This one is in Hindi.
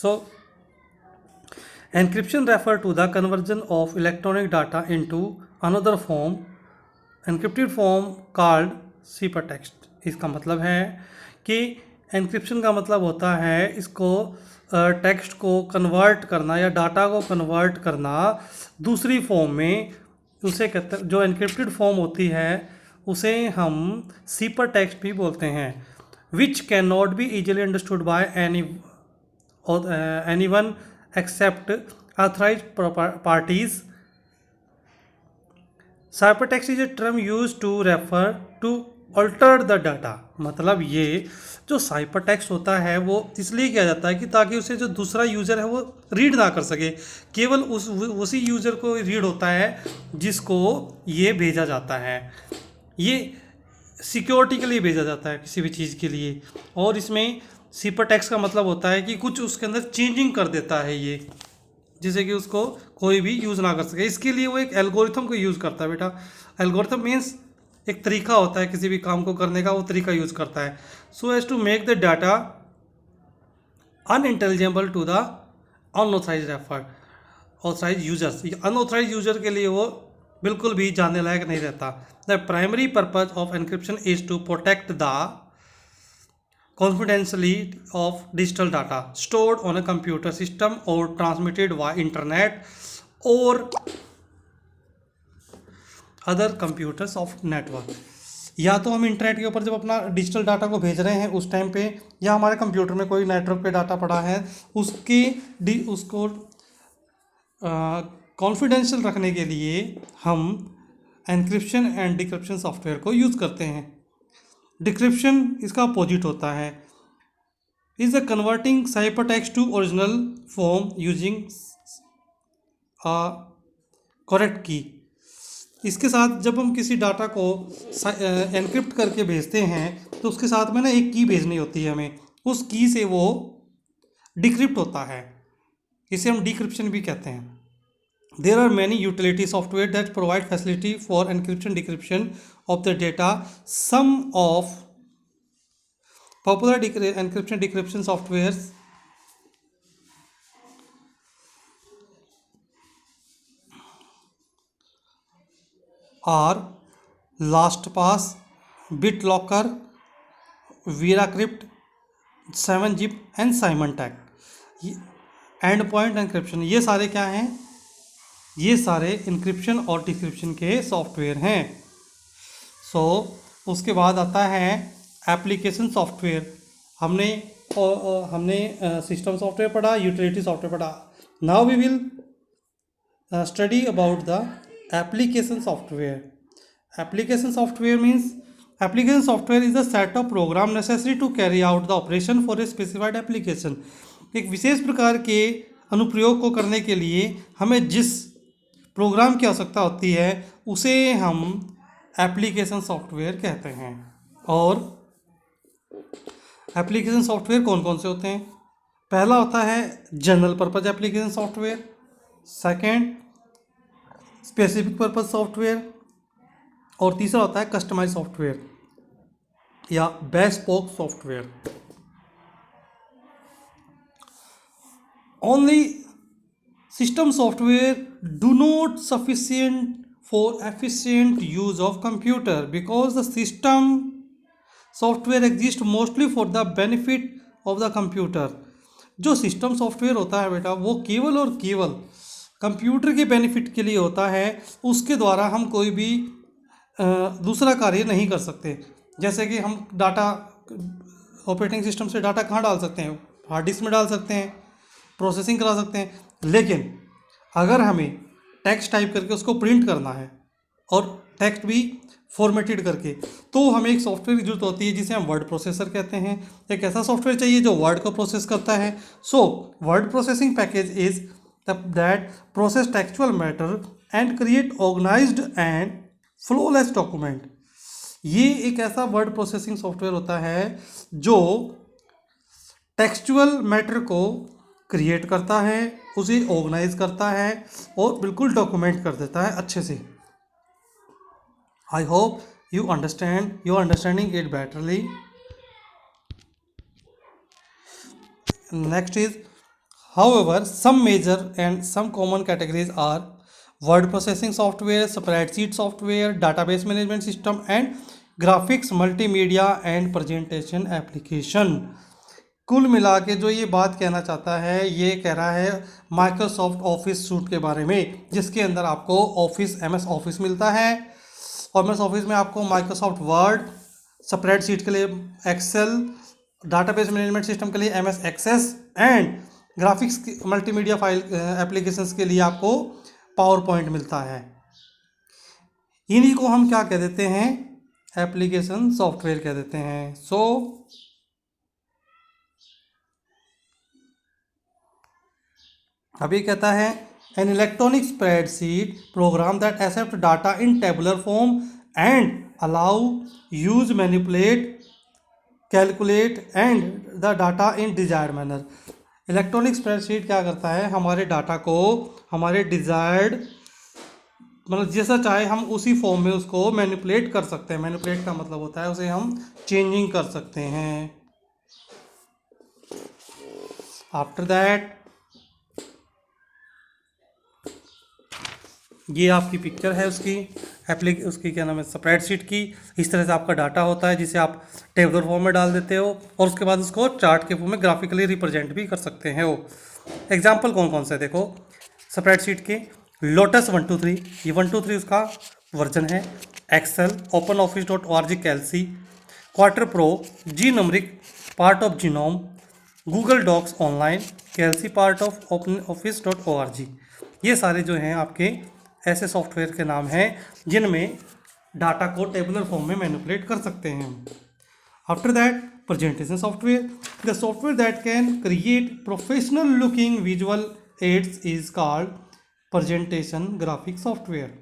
So encryption refer to the conversion of electronic data into another form, encrypted form called ciphertext। इसका मतलब है कि एनक्रिप्शन का मतलब होता है इसको टेक्स्ट को कन्वर्ट करना या डाटा को कन्वर्ट करना दूसरी फॉर्म में, उसे कहते हैं, जो एनक्रिप्टेड फॉर्म होती है उसे हम सीपर टेक्स्ट भी बोलते हैं, which can not be easily understood by anyone except authorized parties। Ciphertext is a term used to refer to altered the data। मतलब ये जो साइपर टेक्स्ट होता है वो इसलिए किया जाता है कि ताकि उसे जो दूसरा यूज़र है वो रीड ना कर सके, केवल उसी यूज़र को रीड होता है जिसको ये भेजा जाता है। ये सिक्योरिटी के लिए भेजा जाता है किसी भी चीज़ के लिए। और इसमें सीपर टेक्स्ट का मतलब होता है कि कुछ उसके अंदर चेंजिंग कर देता है ये, जिससे कि उसको कोई भी यूज़ ना कर सके। इसके लिए वो एक एल्गोरिथम को यूज़ करता है बेटा। एल्गोरिथम मीन्स एक तरीका होता है किसी भी काम को करने का, वो तरीका यूज़ करता है। So as to make the data unintelligible to the unauthorised refer authorise users. Unauthorise user के लिए वो बिल्कुल भी जानने लायक नहीं रहता। The primary purpose of encryption is to protect the confidentiality of digital data stored on a computer system or transmitted via internet or other computers of network। या तो हम इंटरनेट के ऊपर जब अपना डिजिटल डाटा को भेज रहे हैं उस टाइम पे, या हमारे कंप्यूटर में कोई नेटवर्क पे डाटा पड़ा है उसको कॉन्फिडेंशियल रखने के लिए हम एनक्रिप्शन एंड डिक्रिप्शन सॉफ्टवेयर को यूज़ करते हैं। डिक्रिप्शन इसका अपोजिट होता है, is the converting cipher text to original form using correct key. इसके साथ जब हम किसी डाटा को एनक्रिप्ट करके भेजते हैं तो उसके साथ में ना एक की भेजनी होती है हमें, उस की से वो डिक्रिप्ट होता है, इसे हम डिक्रिप्शन भी कहते हैं। There are many utility software that provide facility for encryption decryption of the data. Some of popular encryption decryption softwares are LastPass, BitLocker, VeraCrypt, 7zip and Symantec। And point encryption, ये सारे क्या हैं? ये सारे इंक्रिप्शन और डिक्रिप्शन के सॉफ्टवेयर हैं। उसके बाद आता है एप्लीकेशन सॉफ्टवेयर। हमने सिस्टम सॉफ्टवेयर पढ़ा, यूटिलिटी सॉफ्टवेयर पढ़ा। Now we will study about the application software. Application software means application software is the set of program necessary to carry out the operation for a specified application. एक विशेष प्रकार के अनुप्रयोग को करने के लिए हमें जिस प्रोग्राम की आवश्यकता होती है उसे हम एप्लीकेशन सॉफ्टवेयर कहते हैं। और एप्लीकेशन सॉफ्टवेयर कौन कौन से होते हैं? पहला होता है general purpose application software, second specific purpose software, और तीसरा होता है कस्टमाइज सॉफ्टवेयर या bespoke software. Only system software do not sufficient for efficient use of computer because the system software exists mostly for the benefit of the computer। जो सिस्टम सॉफ्टवेयर होता है बेटा वो केवल और केवल कंप्यूटर के बेनिफिट के लिए होता है, उसके द्वारा हम कोई भी दूसरा कार्य नहीं कर सकते। जैसे कि हम डाटा ऑपरेटिंग सिस्टम से डाटा कहाँ डाल सकते हैं? हार्ड डिस्क में डाल सकते हैं, प्रोसेसिंग करा सकते हैं। लेकिन अगर हमें टेक्स्ट टाइप करके उसको प्रिंट करना है और टेक्स्ट भी फॉर्मेटेड करके, तो हमें एक सॉफ्टवेयर की जरूरत होती है जिसे हम वर्ड प्रोसेसर कहते हैं। एक ऐसा सॉफ्टवेयर चाहिए जो वर्ड को प्रोसेस करता है। So word processing package is that process textual matter and create organized and flawless document. ये एक ऐसा वर्ड प्रोसेसिंग सॉफ्टवेयर होता है जो टेक्सचुअल मैटर को क्रिएट करता है, उसे ऑर्गेनाइज करता है और बिल्कुल डॉक्यूमेंट कर देता है अच्छे से। I hope you understanding it betterly. Next is However, some major and some common categories are word processing software, spreadsheet software, database management system, and graphics, multimedia and presentation application. कुल मिला के जो ये बात कहना चाहता है, ये कह रहा है माइक्रोसॉफ्ट ऑफिस सूट के बारे में, जिसके अंदर आपको ऑफिस MS ऑफिस मिलता है। और MS ऑफिस में आपको माइक्रोसॉफ्ट वर्ड, स्प्रेडशीट के लिए एक्सेल, डाटाबेस मैनेजमेंट सिस्टम के लिए MS access and graphics multimedia file applications के लिए आपको पावर पॉइंट मिलता है। इन्हीं को हम क्या कह देते हैं? एप्लीकेशन सॉफ्टवेयर कह देते हैं। अभी कहता है an electronic spreadsheet program that accept data in tabular form and allow use manipulate calculate and the data in desired manner. Electronic spreadsheet क्या करता है? हमारे डाटा को हमारे डिजायर्ड मतलब जैसा चाहे हम उसी फॉर्म में उसको मैनिपुलेट कर सकते हैं। मैनिपुलेट का मतलब होता है उसे हम चेंजिंग कर सकते हैं। आफ्टर दैट ये आपकी पिक्चर है उसकी क्या नाम है, स्प्रेडशीट की। इस तरह से आपका डाटा होता है जिसे आप टेबलर फॉर्म में डाल देते हो और उसके बाद उसको चार्ट के फॉर्म में ग्राफिकली रिप्रेजेंट भी कर सकते हैं। एग्जाम्पल कौन कौन से देखो स्प्रेडशीट के। लोटस 123, ये 123 उसका वर्जन है। Excel, Open Office .org Calc, quarter pro, G numeric part of GNOME, Google Docs online, Calc part of Open Office .org। ये सारे जो हैं आपके ऐसे सॉफ्टवेयर के नाम हैं जिनमें डाटा को टेबुलर फॉर्म में मैनिपुलेट कर सकते हैं। After that presentation software, the software that can create professional looking visual aids is called presentation graphic software.